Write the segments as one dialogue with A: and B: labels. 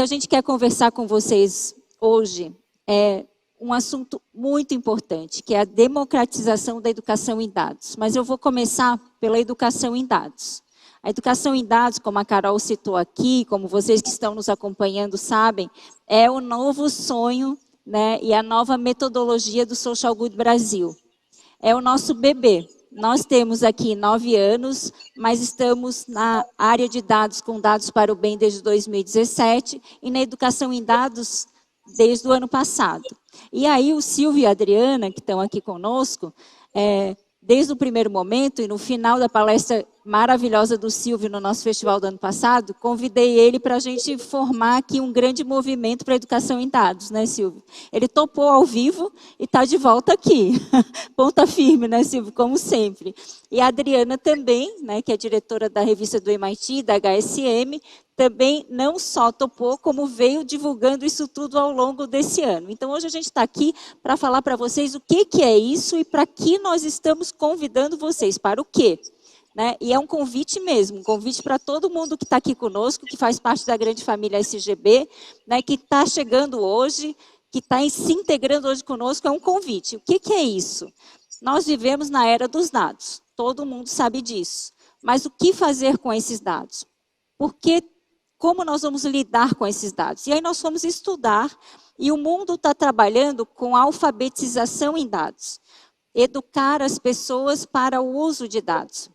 A: que a gente quer conversar com vocês hoje é um assunto muito importante, que é a democratização da educação em dados. Mas eu vou começar pela educação em dados. A educação em dados, como a Carol citou aqui, como vocês que estão nos acompanhando sabem, é o novo sonho, né, e a nova metodologia do Social Good Brasil. É o nosso bebê. Nós temos aqui 9 anos, mas estamos na área de dados com dados para o bem desde 2017 e na educação em dados desde o ano passado. E aí o Silvio e a Adriana, que estão aqui conosco, desde o primeiro momento e no final da palestra maravilhosa do Silvio no nosso festival do ano passado, convidei ele para a gente formar aqui um grande movimento para a educação em dados, né, Silvio? Ele topou ao vivo e está de volta aqui. Ponta firme, né, Silvio? Como sempre. E a Adriana também, né, que é diretora da revista do MIT, da HSM, também não só topou, como veio divulgando isso tudo ao longo desse ano. Então, hoje a gente está aqui para falar para vocês o que é isso e para que nós estamos convidando vocês. Para o quê? Né? E é um convite mesmo, um convite para todo mundo que está aqui conosco, que faz parte da grande família SGB, né, que está chegando hoje, que está se integrando hoje conosco, é um convite. O que é isso? Nós vivemos na era dos dados, todo mundo sabe disso. Mas o que fazer com esses dados? Como nós vamos lidar com esses dados? E aí nós fomos estudar, e o mundo está trabalhando com alfabetização em dados. Educar as pessoas para o uso de dados.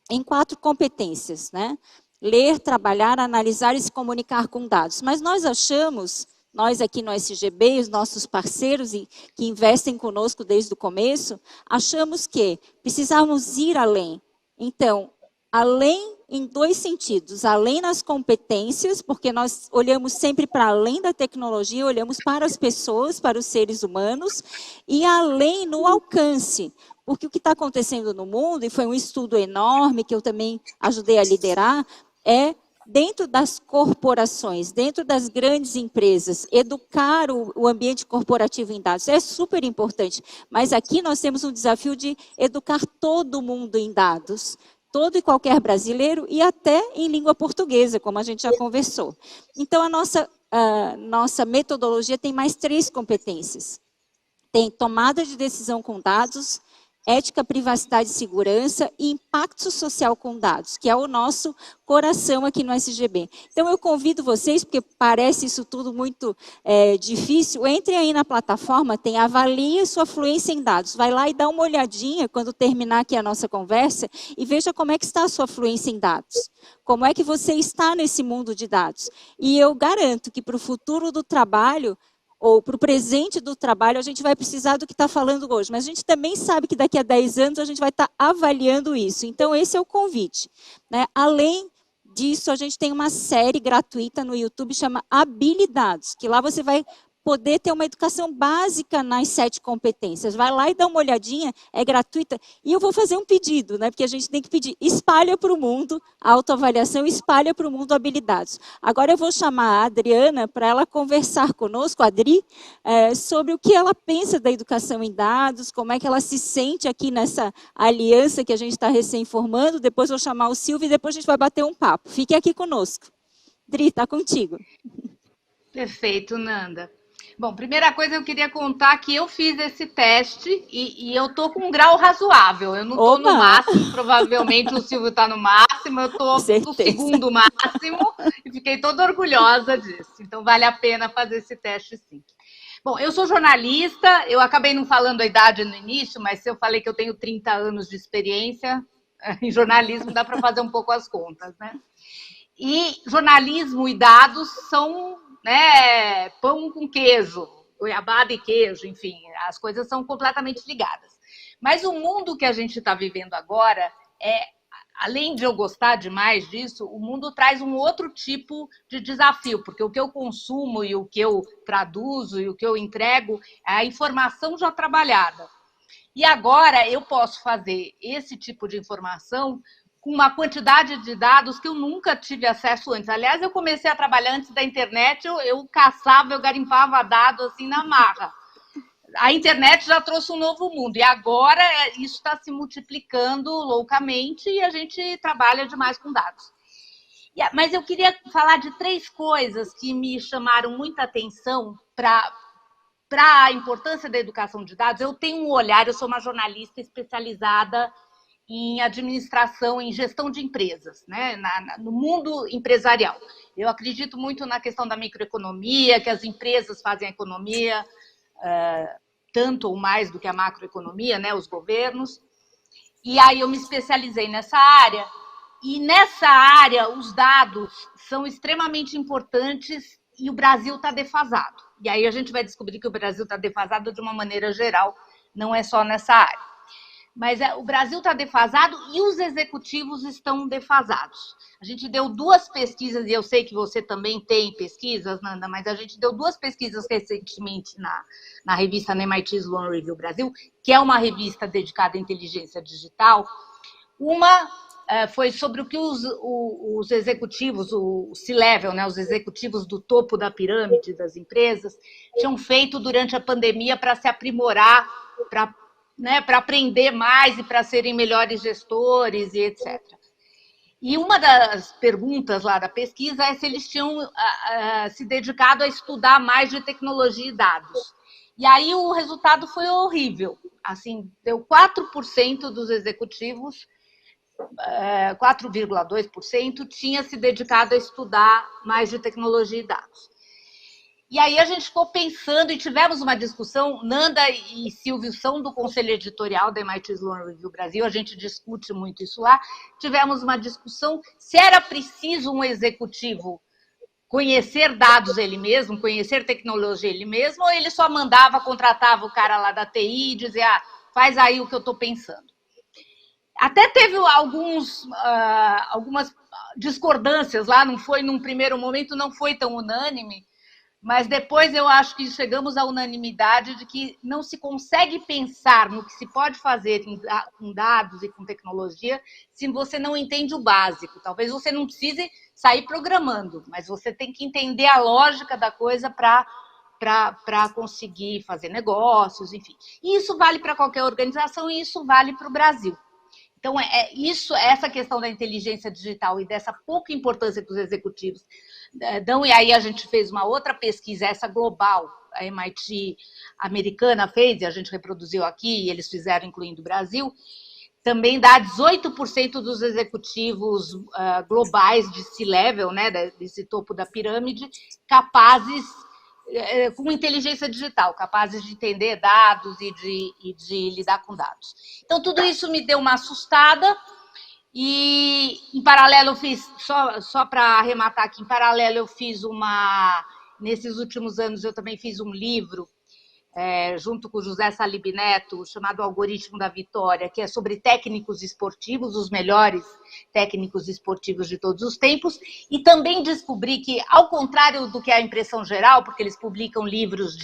A: Em 4 competências, né? Ler, trabalhar, analisar e se comunicar com dados. Mas nós achamos, nós aqui no SGB, os nossos parceiros que investem conosco desde o começo, achamos que precisamos ir além. Então, além em 2 sentidos, além nas competências, porque nós olhamos sempre para além da tecnologia, olhamos para as pessoas, para os seres humanos, e além no alcance. Porque o que está acontecendo no mundo, e foi um estudo enorme que eu também ajudei a liderar, é dentro das corporações, dentro das grandes empresas, educar o ambiente corporativo em dados é super importante. Mas aqui nós temos um desafio de educar todo mundo em dados, todo e qualquer brasileiro e até em língua portuguesa, como a gente já conversou. Então, a nossa metodologia tem mais 3 competências. Tem tomada de decisão com dados, ética, privacidade e segurança e impacto social com dados, que é o nosso coração aqui no SGB. Então, eu convido vocês, porque parece isso tudo muito difícil, entrem aí na plataforma, tem Avalie sua fluência em dados. Vai lá e dá uma olhadinha, quando terminar aqui a nossa conversa, e veja como é que está a sua fluência em dados. Como é que você está nesse mundo de dados. E eu garanto que para o futuro do trabalho, ou para o presente do trabalho, a gente vai precisar do que está falando hoje. Mas a gente também sabe que daqui a 10 anos a gente vai estar avaliando isso. Então, esse é o convite. Né? Além disso, a gente tem uma série gratuita no YouTube, chama Habilidades, que lá você vai poder ter uma educação básica nas 7 competências. Vai lá e dá uma olhadinha, é gratuita. E eu vou fazer um pedido, né? Porque a gente tem que pedir, espalha para o mundo a autoavaliação, espalha para o mundo habilidades. Agora eu vou chamar a Adriana para ela conversar conosco, a Adri, sobre o que ela pensa da educação em dados, como é que ela se sente aqui nessa aliança que a gente está recém-formando. Depois vou chamar o Silvio e depois a gente vai bater um papo. Fique aqui conosco. Adri, está contigo.
B: Perfeito, Nanda. Bom, primeira coisa eu queria contar que eu fiz esse teste e eu tô com um grau razoável. Eu não tô no máximo, provavelmente o Silvio tá no máximo, eu tô no segundo máximo e fiquei toda orgulhosa disso. Então vale a pena fazer esse teste sim. Bom, eu sou jornalista, eu acabei não falando a idade no início, mas se eu falei que eu tenho 30 anos de experiência em jornalismo, dá para fazer um pouco as contas, né? E jornalismo e dados são, né, pão com queijo, goiabada e queijo, enfim, as coisas são completamente ligadas. Mas o mundo que a gente está vivendo agora, além de eu gostar demais disso, o mundo traz um outro tipo de desafio, porque o que eu consumo e o que eu traduzo e o que eu entrego é a informação já trabalhada. E agora eu posso fazer esse tipo de informação com uma quantidade de dados que eu nunca tive acesso antes. Aliás, eu comecei a trabalhar antes da internet, eu caçava, eu garimpava dados assim na marra. A internet já trouxe um novo mundo e agora isso está se multiplicando loucamente e a gente trabalha demais com dados. Mas eu queria falar de 3 coisas que me chamaram muita atenção para a importância da educação de dados. Eu tenho um olhar, eu sou uma jornalista especializada em administração, em gestão de empresas, né? No mundo empresarial. Eu acredito muito na questão da microeconomia, que as empresas fazem a economia, tanto ou mais do que a macroeconomia, né? Os governos. E aí eu me especializei nessa área, e nessa área os dados são extremamente importantes e o Brasil está defasado. E aí a gente vai descobrir que o Brasil está defasado de uma maneira geral, não é só nessa área. Mas o Brasil está defasado e os executivos estão defasados. A gente deu 2 pesquisas, e eu sei que você também tem pesquisas, Nanda, mas a gente deu 2 pesquisas recentemente na revista MIT Sloan Review Brasil, que é uma revista dedicada à inteligência digital. Uma foi sobre o que os executivos, o C-Level, né, os executivos do topo da pirâmide das empresas, tinham feito durante a pandemia para se aprimorar, para aprender mais e para serem melhores gestores e etc. E uma das perguntas lá da pesquisa é se eles tinham se dedicado a estudar mais de tecnologia e dados. E aí o resultado foi horrível. Assim, deu 4% dos executivos, 4,2% tinha se dedicado a estudar mais de tecnologia e dados. E aí a gente ficou pensando e tivemos uma discussão, Nanda e Silvio são do conselho editorial da MIT Sloan Review Brasil, a gente discute muito isso lá, tivemos uma discussão se era preciso um executivo conhecer dados ele mesmo, conhecer tecnologia ele mesmo, ou ele só mandava, contratava o cara lá da TI e dizia, faz aí o que eu estou pensando. Até teve algumas discordâncias lá, não foi num primeiro momento, não foi tão unânime, mas depois eu acho que chegamos à unanimidade de que não se consegue pensar no que se pode fazer com dados e com tecnologia se você não entende o básico. Talvez você não precise sair programando, mas você tem que entender a lógica da coisa para conseguir fazer negócios, enfim. E isso vale para qualquer organização e isso vale para o Brasil. Então, essa questão da inteligência digital e dessa pouca importância que os executivos dão, e aí a gente fez uma outra pesquisa, essa global, a MIT americana fez, e a gente reproduziu aqui, e eles fizeram incluindo o Brasil, também dá 18% dos executivos globais de C-Level, né, desse topo da pirâmide, capazes, com inteligência digital, capazes de entender dados e de lidar com dados. Então, tudo isso me deu uma assustada e, em paralelo, eu fiz, só para arrematar aqui, em paralelo, eu fiz nesses últimos anos, eu também fiz um livro, junto com o José Salib Neto, chamado Algoritmo da Vitória, que é sobre técnicos esportivos, os melhores técnicos esportivos de todos os tempos, e também descobri que, ao contrário do que é a impressão geral, porque eles publicam livros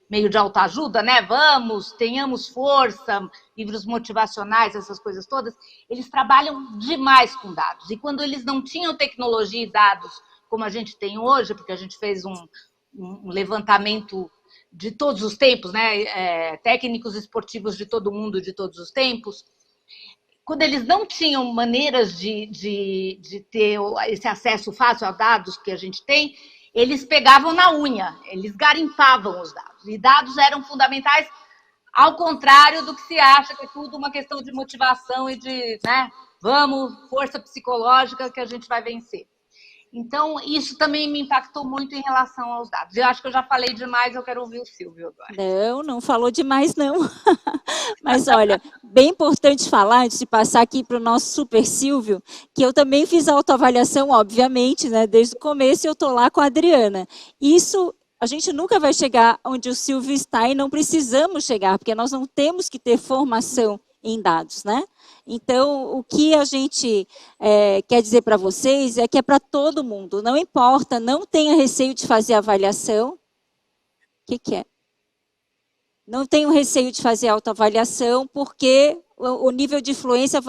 B: meio de autoajuda, né? Vamos, tenhamos força, livros motivacionais, essas coisas todas, eles trabalham demais com dados. E quando eles não tinham tecnologia e dados como a gente tem hoje, porque a gente fez um levantamento de todos os tempos, né? Técnicos esportivos de todo mundo, de todos os tempos, quando eles não tinham maneiras de ter esse acesso fácil a dados que a gente tem, eles pegavam na unha, eles garimpavam os dados. E dados eram fundamentais, ao contrário do que se acha, que é tudo uma questão de motivação e de, né, vamos, força psicológica que a gente vai vencer. Então, isso também me impactou muito em relação aos dados. Eu acho que eu já falei demais, eu quero ouvir o Silvio agora.
A: Não falou demais, não. Mas, olha, bem importante falar, antes de passar aqui para o nosso super Silvio, que eu também fiz a autoavaliação, obviamente, né? Desde o começo eu estou lá com a Adriana. Isso, a gente nunca vai chegar onde o Silvio está e não precisamos chegar, porque nós não temos que ter formação em dados, né? Então, o que a gente quer dizer para vocês é que é para todo mundo, não importa, não tenha receio de fazer avaliação. O que é? Não tenham receio de fazer autoavaliação, porque o nível de influência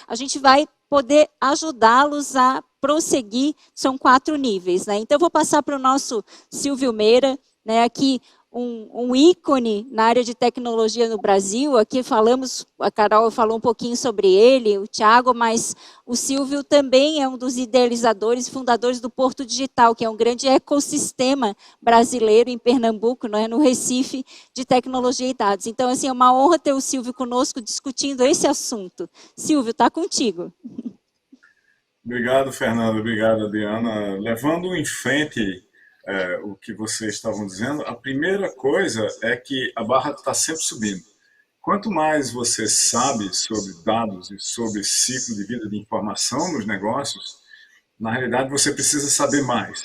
A: a gente vai poder ajudá-los a prosseguir, são 4 níveis, né? Então, eu vou passar para o nosso Silvio Meira, né? Aqui, um ícone na área de tecnologia no Brasil. Aqui falamos, a Carol falou um pouquinho sobre ele, o Thiago, mas o Silvio também é um dos idealizadores e fundadores do Porto Digital, que é um grande ecossistema brasileiro em Pernambuco, não é, no Recife, de tecnologia e dados. Então, assim, é uma honra ter o Silvio conosco discutindo esse assunto. Silvio, está contigo.
C: Obrigado, Fernando. Obrigado, Adriana. Levando em frente o que vocês estavam dizendo, a primeira coisa é que a barra está sempre subindo. Quanto mais você sabe sobre dados e sobre ciclo de vida de informação nos negócios, na realidade você precisa saber mais.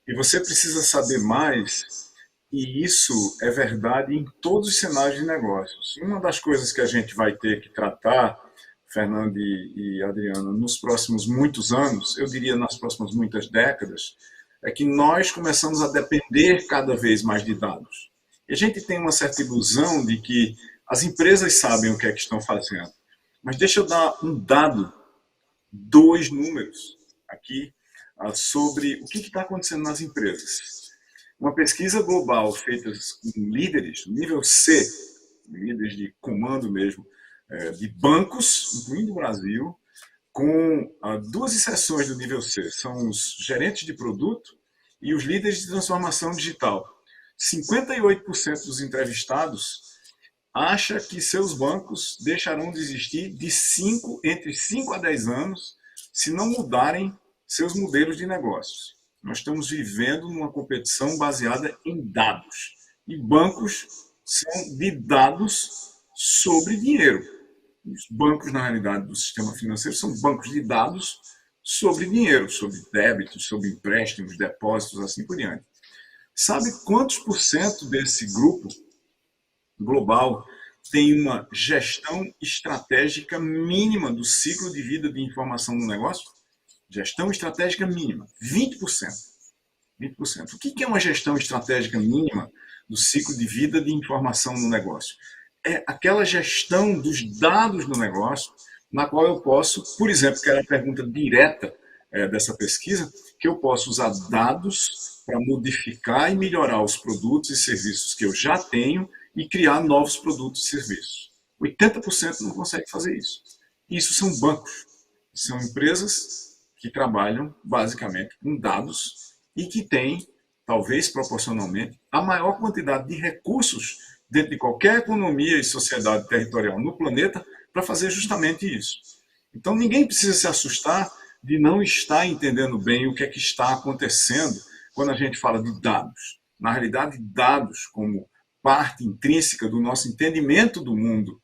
C: E você precisa saber mais, e isso é verdade em todos os cenários de negócios. Uma das coisas que a gente vai ter que tratar, Fernando e Adriana, nos próximos muitos anos, eu diria nas próximas muitas décadas, é que nós começamos a depender cada vez mais de dados. E a gente tem uma certa ilusão de que as empresas sabem o que é que estão fazendo. Mas deixa eu dar um dado, 2 números aqui, sobre o que está acontecendo nas empresas. Uma pesquisa global feita com líderes, nível C, líderes de comando mesmo, de bancos, incluindo o Brasil, com 2 exceções do nível C. São os gerentes de produto e os líderes de transformação digital. 58% dos entrevistados acha que seus bancos deixarão de existir entre 5 a 10 anos se não mudarem seus modelos de negócios. Nós estamos vivendo numa competição baseada em dados. E bancos são de dados sobre dinheiro. Os bancos, na realidade, do sistema financeiro são bancos de dados sobre dinheiro, sobre débitos, sobre empréstimos, depósitos, assim por diante. Sabe quantos por cento desse grupo global tem uma gestão estratégica mínima do ciclo de vida de informação no negócio? Gestão estratégica mínima, 20%. 20%. O que é uma gestão estratégica mínima do ciclo de vida de informação no negócio? É aquela gestão dos dados do negócio, na qual eu posso, por exemplo, que era a pergunta direta dessa pesquisa, que eu posso usar dados para modificar e melhorar os produtos e serviços que eu já tenho e criar novos produtos e serviços. 80% não consegue fazer isso. Isso são bancos, são empresas que trabalham basicamente com dados e que têm, talvez proporcionalmente, a maior quantidade de recursos dentro de qualquer economia e sociedade territorial no planeta para fazer justamente isso. Então, ninguém precisa se assustar de não estar entendendo bem o que é que está acontecendo quando a gente fala de dados. Na realidade, dados como parte intrínseca do nosso entendimento do mundo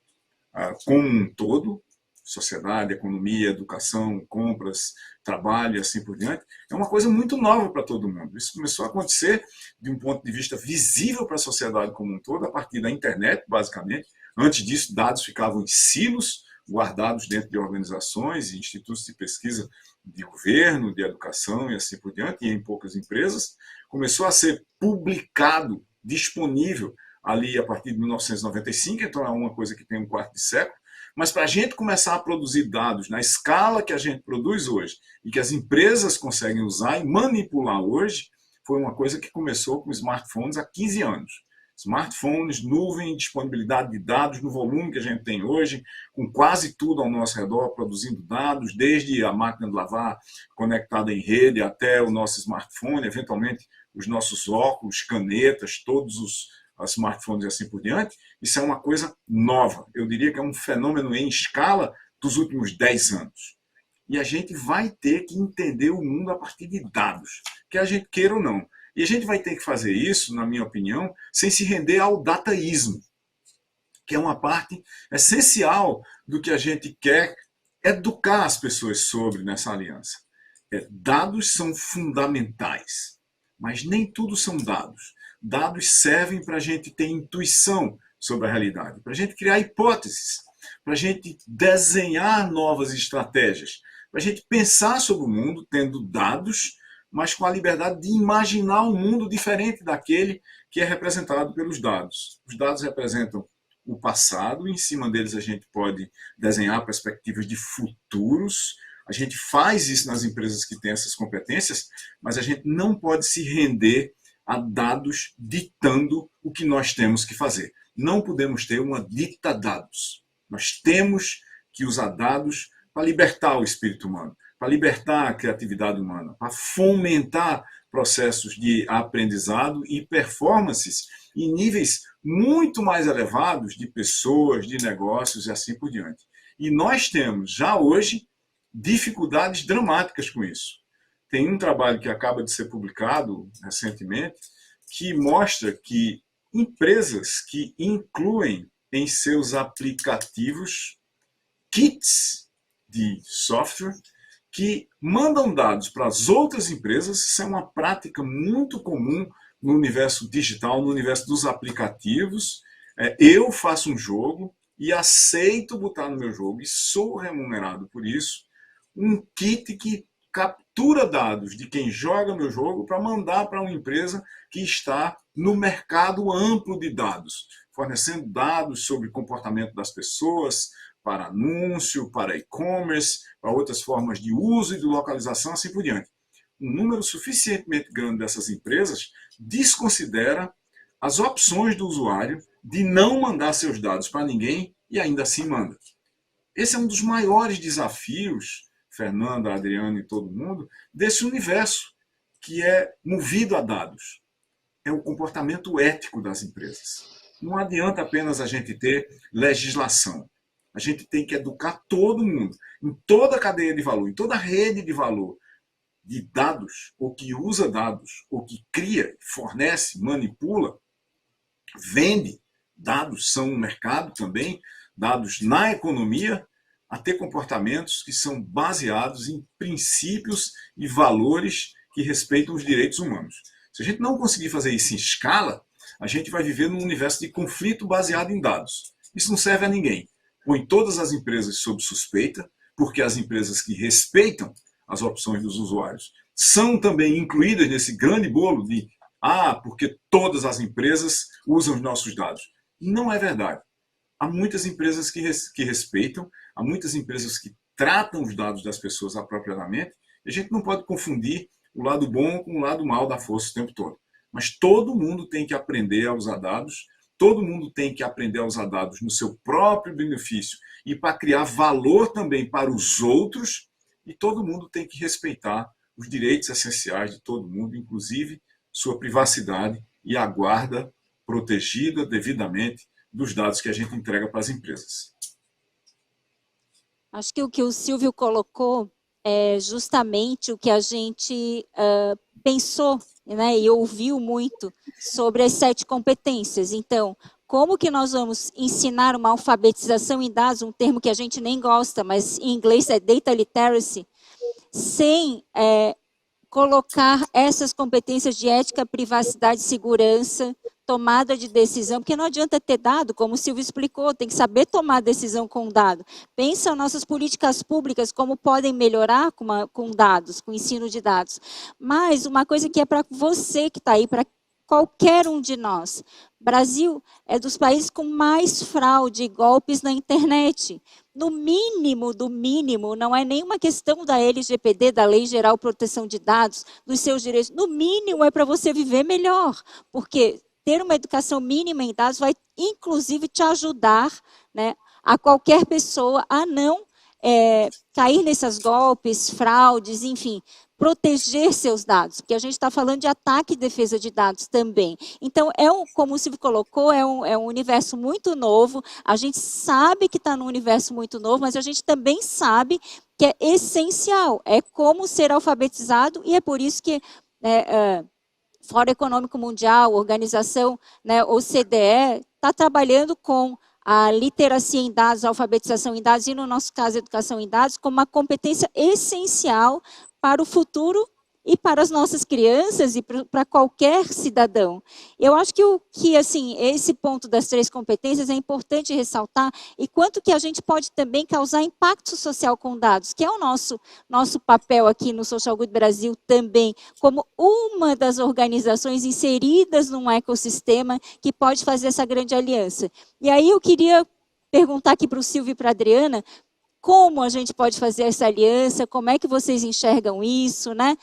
C: como um todo, sociedade, economia, educação, compras, trabalho e assim por diante, é uma coisa muito nova para todo mundo. Isso começou a acontecer de um ponto de vista visível para a sociedade como um todo, a partir da internet, basicamente. Antes disso, dados ficavam em silos, guardados dentro de organizações e institutos de pesquisa de governo, de educação e assim por diante, e em poucas empresas. Começou a ser publicado, disponível, ali a partir de 1995, então é uma coisa que tem um quarto de século. Mas para a gente começar a produzir dados na escala que a gente produz hoje e que as empresas conseguem usar e manipular hoje, foi uma coisa que começou com smartphones há 15 anos. Smartphones, nuvem, disponibilidade de dados no volume que a gente tem hoje, com quase tudo ao nosso redor produzindo dados, desde a máquina de lavar conectada em rede até o nosso smartphone, eventualmente os nossos óculos, canetas, todos os smartphones e assim por diante. Isso é uma coisa nova. Eu diria que é um fenômeno em escala dos últimos 10 anos. E a gente vai ter que entender o mundo a partir de dados, quer a gente queira ou não. E a gente vai ter que fazer isso, na minha opinião, sem se render ao dataísmo, que é uma parte essencial do que a gente quer educar as pessoas sobre nessa aliança. Dados são fundamentais, mas nem tudo são dados. Dados servem para a gente ter intuição sobre a realidade, para a gente criar hipóteses, para a gente desenhar novas estratégias, para a gente pensar sobre o mundo tendo dados, mas com a liberdade de imaginar um mundo diferente daquele que é representado pelos dados. Os dados representam o passado, e em cima deles a gente pode desenhar perspectivas de futuros. A gente faz isso nas empresas que têm essas competências, mas a gente não pode se render a dados ditando o que nós temos que fazer. Não podemos ter uma dita-dados. Nós temos que usar dados para libertar o espírito humano, para libertar a criatividade humana, para fomentar processos de aprendizado e performances em níveis muito mais elevados de pessoas, de negócios e assim por diante. E nós temos, já hoje, dificuldades dramáticas com isso. Tem um trabalho que acaba de ser publicado recentemente que mostra que empresas que incluem em seus aplicativos kits de software que mandam dados para as outras empresas, isso é uma prática muito comum no universo digital, no universo dos aplicativos. Eu faço um jogo e aceito botar no meu jogo, e sou remunerado por isso, um kit que captura dados de quem joga meu jogo para mandar para uma empresa que está no mercado amplo de dados, fornecendo dados sobre o comportamento das pessoas, para anúncio, para e-commerce, para outras formas de uso e de localização, assim por diante. Um número suficientemente grande dessas empresas desconsidera as opções do usuário de não mandar seus dados para ninguém e ainda assim manda. Esse é um dos maiores desafios, Fernanda, Adriana e todo mundo, desse universo que é movido a dados. É o comportamento ético das empresas. Não adianta apenas a gente ter legislação. A gente tem que educar todo mundo, em toda a cadeia de valor, em toda a rede de valor de dados, ou que usa dados, ou que cria, fornece, manipula, vende dados, são um mercado também, dados na economia, a ter comportamentos que são baseados em princípios e valores que respeitam os direitos humanos. Se a gente não conseguir fazer isso em escala, a gente vai viver num universo de conflito baseado em dados. Isso não serve a ninguém. Põe todas as empresas sob suspeita, porque as empresas que respeitam as opções dos usuários são também incluídas nesse grande bolo de porque todas as empresas usam os nossos dados. Não é verdade. Há muitas empresas que respeitam, há muitas empresas que tratam os dados das pessoas apropriadamente, e a gente não pode confundir o lado bom com o lado mal da força o tempo todo. Mas todo mundo tem que aprender a usar dados, todo mundo tem que aprender a usar dados no seu próprio benefício e para criar valor também para os outros, e todo mundo tem que respeitar os direitos essenciais de todo mundo, inclusive sua privacidade e a guarda protegida devidamente dos dados que a gente entrega para as empresas.
A: Acho que o que o Silvio colocou é justamente o que a gente pensou, né, e ouviu muito sobre as 7 competências. Então, como que nós vamos ensinar uma alfabetização em dados, um termo que a gente nem gosta, mas em inglês é data literacy, sem colocar essas competências de ética, privacidade, segurança, tomada de decisão, porque não adianta ter dado, como o Silvio explicou, tem que saber tomar decisão com dado. Pensa nossas políticas públicas, como podem melhorar com dados, com ensino de dados. Mas uma coisa que é para você que está aí, para qualquer um de nós. Brasil é dos países com mais fraude e golpes na internet. No mínimo do mínimo, não é nenhuma questão da LGPD, da Lei Geral de Proteção de Dados, dos seus direitos. No mínimo é para você viver melhor, porque ter uma educação mínima em dados vai, inclusive, te ajudar, né, a qualquer pessoa a não cair nesses golpes, fraudes, enfim, proteger seus dados, porque a gente está falando de ataque e defesa de dados também. Então, como o Silvio colocou, é um universo muito novo, a gente sabe que está num universo muito novo, mas a gente também sabe que é essencial, é como ser alfabetizado, e é por isso que Fórum Econômico Mundial, organização, né, OCDE, está trabalhando com a literacia em dados, a alfabetização em dados, e no nosso caso, a educação em dados, como uma competência essencial para o futuro e para as nossas crianças e para qualquer cidadão. Eu acho que assim, esse ponto das 3 competências é importante ressaltar, e quanto que a gente pode também causar impacto social com dados, que é o nosso papel aqui no Social Good Brasil também, como uma das organizações inseridas num ecossistema que pode fazer essa grande aliança. E aí eu queria perguntar aqui para o Silvio e para a Adriana, como a gente pode fazer essa aliança, como é que vocês enxergam isso, né?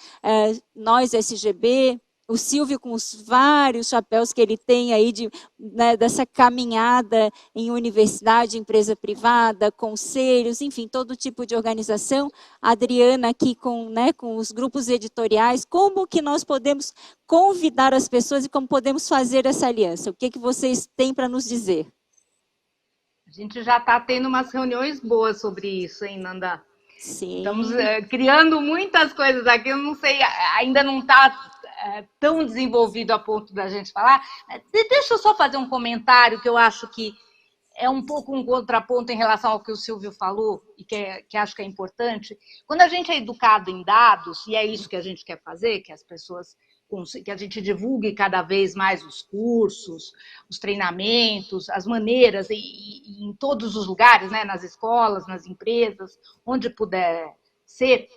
A: Nós, SGB, o Silvio, com os vários chapéus que ele tem aí né, dessa caminhada em universidade, empresa privada, conselhos, enfim, todo tipo de organização. A Adriana aqui né, com os grupos editoriais. Como que nós podemos convidar as pessoas e como podemos fazer essa aliança? O que vocês têm para nos dizer?
B: A gente já está tendo umas reuniões boas sobre isso, hein, Nanda?
A: Sim.
B: Estamos criando muitas coisas aqui, eu não sei, ainda não está tão desenvolvido a ponto da gente falar. Deixa eu só fazer um comentário que eu acho que é um pouco um contraponto em relação ao que o Silvio falou e que acho que é importante. Quando a gente é educado em dados, e é isso que a gente quer fazer, que as pessoas, que a gente divulgue cada vez mais os cursos, os treinamentos, as maneiras, e em todos os lugares, né, nas escolas, nas empresas, onde puder ser.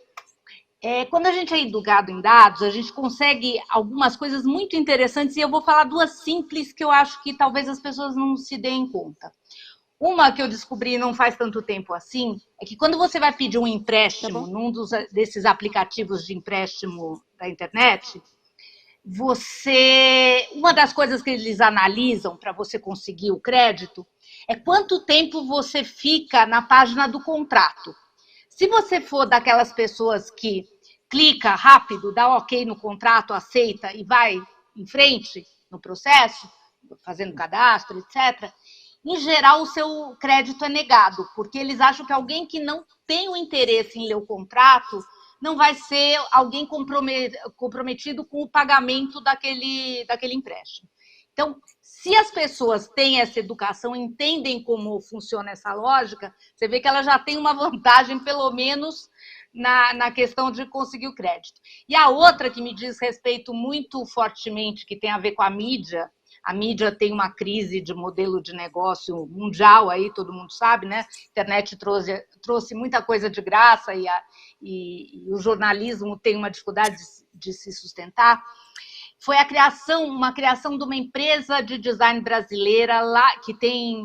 B: Quando a gente é educado em dados, a gente consegue algumas coisas muito interessantes, e eu vou falar duas simples que eu acho que talvez as pessoas não se deem conta. Uma que eu descobri não faz tanto tempo assim, é que quando você vai pedir um empréstimo num desses aplicativos de empréstimo da internet, uma das coisas que eles analisam para você conseguir o crédito é quanto tempo você fica na página do contrato. Se você for daquelas pessoas que clica rápido, dá ok no contrato, aceita e vai em frente no processo, fazendo cadastro, etc., em geral o seu crédito é negado, porque eles acham que alguém que não tem o interesse em ler o contrato não vai ser alguém comprometido com o pagamento daquele empréstimo. Então, se as pessoas têm essa educação, entendem como funciona essa lógica, você vê que ela já tem uma vantagem, pelo menos, na questão de conseguir o crédito. E a outra que me diz respeito muito fortemente, que tem a ver com a mídia tem uma crise de modelo de negócio mundial, aí todo mundo sabe, né? A internet trouxe muita coisa de graça e o jornalismo tem uma dificuldade de se sustentar. Foi uma criação de uma empresa de design brasileira lá, que tem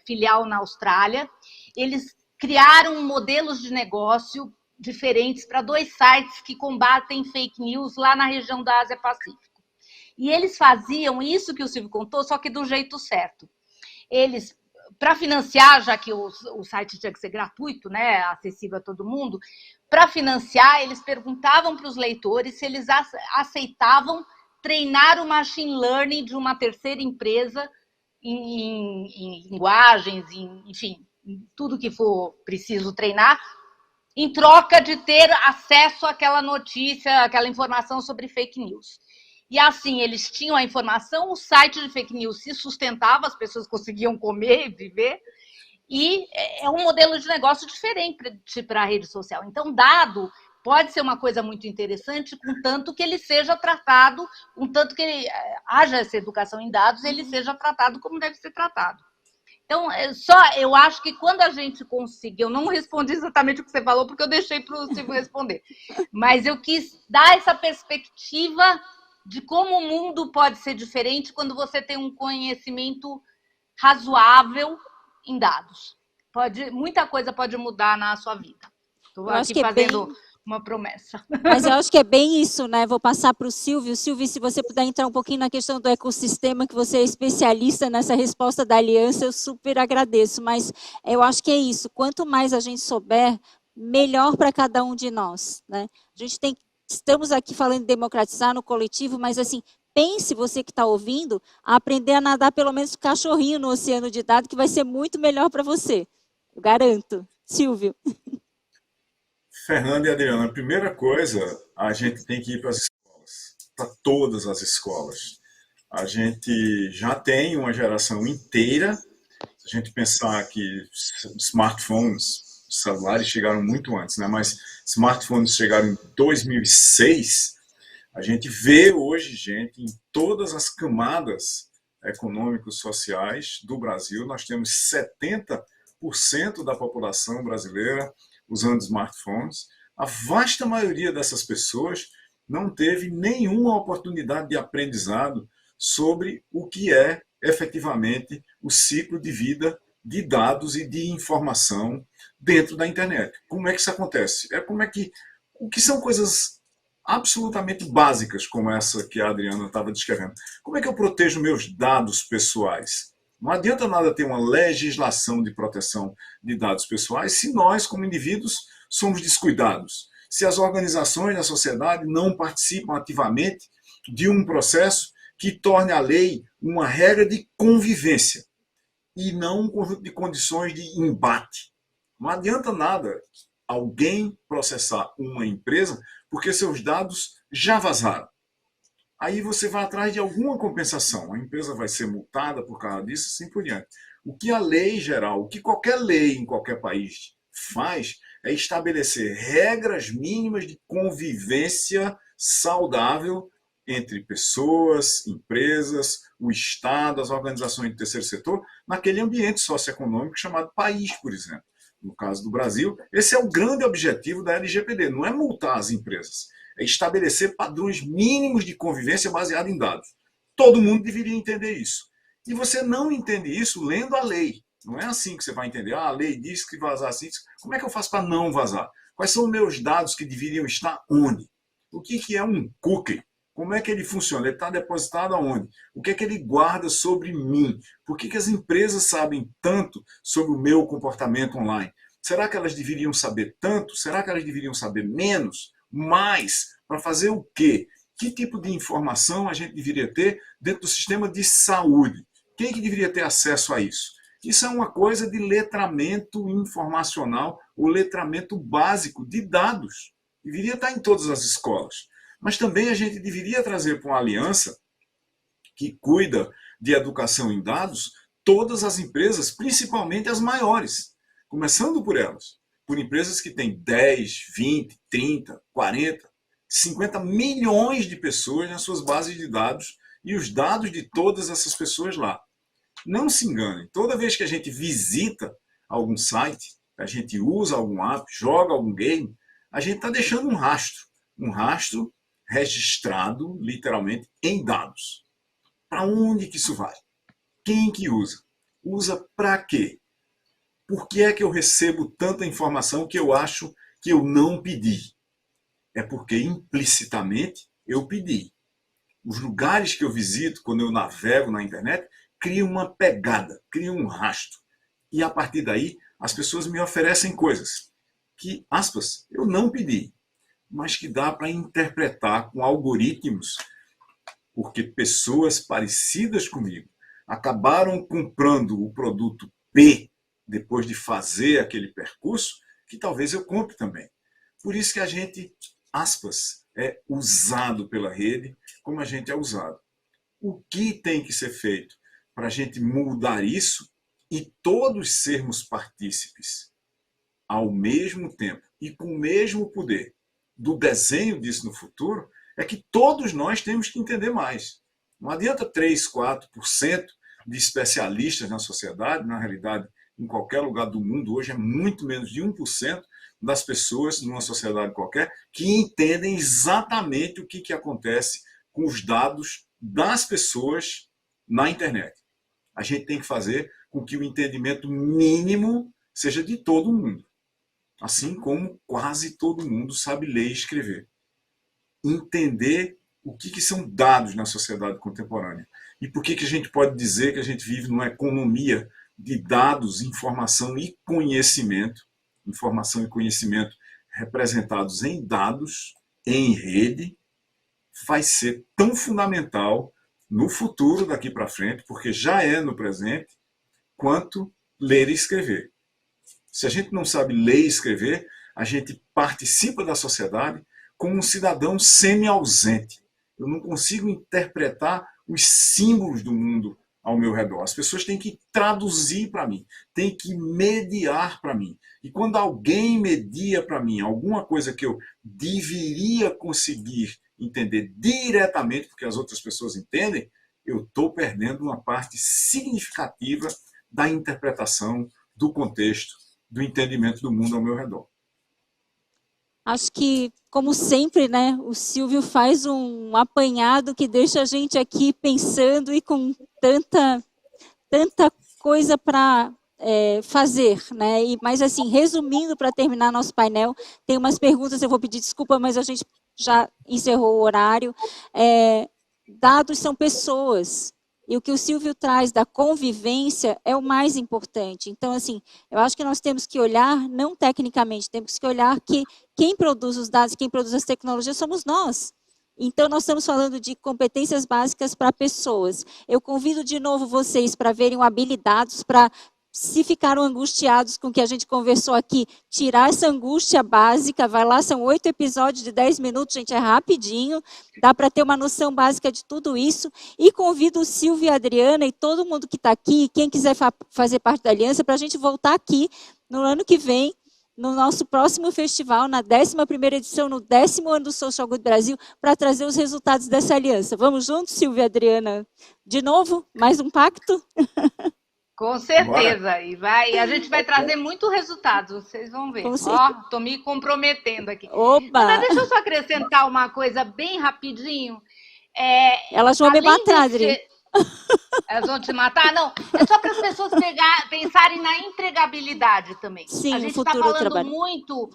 B: filial na Austrália. Eles criaram modelos de negócio diferentes para 2 sites que combatem fake news lá na região da Ásia-Pacífico. E eles faziam isso que o Silvio contou, só que do jeito certo. Eles, para financiar, já que o site tinha que ser gratuito, né, acessível a todo mundo, para financiar, eles perguntavam para os leitores se eles aceitavam treinar o machine learning de uma terceira empresa em linguagens, enfim, em tudo que for preciso treinar, em troca de ter acesso àquela notícia, àquela informação sobre fake news. E assim, eles tinham a informação, o site de fake news se sustentava, as pessoas conseguiam comer e viver, e é um modelo de negócio diferente para a rede social. Então, dado pode ser uma coisa muito interessante, contanto que ele seja tratado, contanto que haja essa educação em dados, ele seja tratado como deve ser tratado. Então, eu acho que quando a gente conseguiu, eu não respondi exatamente o que você falou, porque eu deixei para o Silvio responder, mas eu quis dar essa perspectiva de como o mundo pode ser diferente quando você tem um conhecimento razoável em dados. Muita coisa pode mudar na sua vida. Estou aqui fazendo uma promessa.
A: Mas eu acho que é bem isso, né? Vou passar para o Silvio. Silvio, se você puder entrar um pouquinho na questão do ecossistema, que você é especialista nessa resposta da aliança, eu super agradeço. Mas eu acho que é isso. Quanto mais a gente souber, melhor para cada um de nós, né? Estamos aqui falando de democratizar no coletivo, mas assim, pense, você que está ouvindo, a aprender a nadar pelo menos cachorrinho no oceano de dados, que vai ser muito melhor para você. Eu garanto. Silvio.
C: Fernanda e Adriana, a primeira coisa, a gente tem que ir para as escolas, para todas as escolas. A gente já tem uma geração inteira, se a gente pensar que smartphones, celulares chegaram muito antes, né? Mas smartphones chegaram em 2006, a gente vê hoje gente em todas as camadas econômicos sociais do Brasil. Nós temos 70% da população brasileira usando smartphones. A vasta maioria dessas pessoas não teve nenhuma oportunidade de aprendizado sobre o que é efetivamente o ciclo de vida de dados e de informação dentro da internet. Como é que isso acontece? O que são coisas absolutamente básicas, como essa que a Adriana estava descrevendo. Como é que eu protejo meus dados pessoais? Não adianta nada ter uma legislação de proteção de dados pessoais se nós, como indivíduos, somos descuidados. Se as organizações da sociedade não participam ativamente de um processo que torne a lei uma regra de convivência e não um conjunto de condições de embate. Não adianta nada alguém processar uma empresa porque seus dados já vazaram. Aí você vai atrás de alguma compensação. A empresa vai ser multada por causa disso, assim por diante. O que a lei geral, o que qualquer lei em qualquer país faz é estabelecer regras mínimas de convivência saudável entre pessoas, empresas, o Estado, as organizações do terceiro setor, naquele ambiente socioeconômico chamado país, por exemplo. No caso do Brasil, esse é o grande objetivo da LGPD, não é multar as empresas, é estabelecer padrões mínimos de convivência baseado em dados. Todo mundo deveria entender isso. E você não entende isso lendo a lei. Não é assim que você vai entender. Ah, a lei diz que vazar assim. Como é que eu faço para não vazar? Quais são os meus dados que deveriam estar onde? O que é um cookie? Como é que ele funciona? Ele está depositado aonde? O que é que ele guarda sobre mim? Por que as empresas sabem tanto sobre o meu comportamento online? Será que elas deveriam saber tanto? Será que elas deveriam saber menos? Mais? Para fazer o quê? Que tipo de informação a gente deveria ter dentro do sistema de saúde? Quem que deveria ter acesso a isso? Isso é uma coisa de letramento informacional, o letramento básico de dados. Deveria estar em todas as escolas. Mas também a gente deveria trazer para uma aliança que cuida de educação em dados todas as empresas, principalmente as maiores, começando por elas, por empresas que têm 10, 20, 30, 40, 50 milhões de pessoas nas suas bases de dados e os dados de todas essas pessoas lá. Não se enganem, toda vez que a gente visita algum site, a gente usa algum app, joga algum game, a gente está deixando um rastro registrado, literalmente, em dados. Para onde que isso vai? Quem que usa? Usa para quê? Por que é que eu recebo tanta informação que eu acho que eu não pedi? É porque implicitamente eu pedi. Os lugares que eu visito, quando eu navego na internet, criam uma pegada, criam um rastro. E a partir daí, as pessoas me oferecem coisas que, aspas, eu não pedi, mas que dá para interpretar com algoritmos, porque pessoas parecidas comigo acabaram comprando o produto P depois de fazer aquele percurso, que talvez eu compre também. Por isso que a gente, aspas, é usado pela rede como a gente é usado. O que tem que ser feito para a gente mudar isso e todos sermos partícipes ao mesmo tempo e com o mesmo poder do desenho disso no futuro, é que todos nós temos que entender mais. Não adianta 3, 4% de especialistas na sociedade, na realidade, em qualquer lugar do mundo, hoje é muito menos de 1% das pessoas numa sociedade qualquer que entendem exatamente o que acontece com os dados das pessoas na internet. A gente tem que fazer com que o entendimento mínimo seja de todo mundo. Assim como quase todo mundo sabe ler e escrever. Entender o que são dados na sociedade contemporânea. E por que a gente pode dizer que a gente vive numa economia de dados, informação e conhecimento representados em dados, em rede, vai ser tão fundamental no futuro daqui para frente, porque já é no presente, quanto ler e escrever. Se a gente não sabe ler e escrever, a gente participa da sociedade como um cidadão semi-ausente. Eu não consigo interpretar os símbolos do mundo ao meu redor. As pessoas têm que traduzir para mim, têm que mediar para mim. E quando alguém media para mim alguma coisa que eu deveria conseguir entender diretamente, porque as outras pessoas entendem, eu estou perdendo uma parte significativa da interpretação, do contexto, do entendimento do mundo ao meu redor.
A: Acho que, como sempre, né, o Silvio faz um apanhado que deixa a gente aqui pensando e com tanta coisa para fazer, né? Mas assim, resumindo, para terminar nosso painel, tem umas perguntas, eu vou pedir desculpa, mas a gente já encerrou o horário. Dados são pessoas. E o que o Silvio traz da convivência é o mais importante. Então, assim, eu acho que nós temos que olhar, não tecnicamente, temos que olhar que quem produz os dados, quem produz as tecnologias somos nós. Então, nós estamos falando de competências básicas para pessoas. Eu convido de novo vocês para verem o Habilidados, para, se ficaram angustiados com o que a gente conversou aqui, tirar essa angústia básica, vai lá, são 8 episódios de 10 minutos, gente, é rapidinho, dá para ter uma noção básica de tudo isso, e convido o Silvio e a Adriana e todo mundo que está aqui, quem quiser fazer parte da Aliança, para a gente voltar aqui no ano que vem, no nosso próximo festival, na 11ª edição, no 10º ano do Social Good Brasil, para trazer os resultados dessa aliança. Vamos juntos, Silvio e Adriana? De novo, mais um pacto?
B: Com certeza, e a gente vai trazer muito resultado, vocês vão ver. Ó, tô me comprometendo aqui.
A: Oba!
B: Mas deixa eu só acrescentar uma coisa bem rapidinho.
A: Elas vão me matar, Adri.
B: Elas vão te matar? Não, é só para as pessoas pensarem na empregabilidade também.
A: Sim,
B: a gente
A: está
B: falando muito,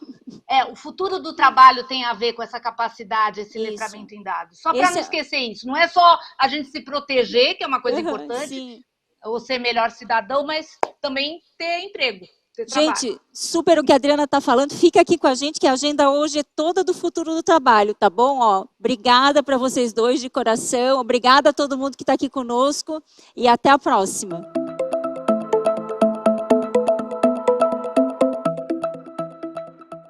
B: o futuro do trabalho tem a ver com essa capacidade, esse letramento em dados. Só para não esquecer isso, não é só a gente se proteger, que é uma coisa importante, sim, ou ser melhor cidadão, mas também ter emprego.
A: Gente, super o que a Adriana está falando, fica aqui com a gente, que a agenda hoje é toda do futuro do trabalho, tá bom? Ó, obrigada para vocês dois de coração, obrigada a todo mundo que está aqui conosco e até a próxima.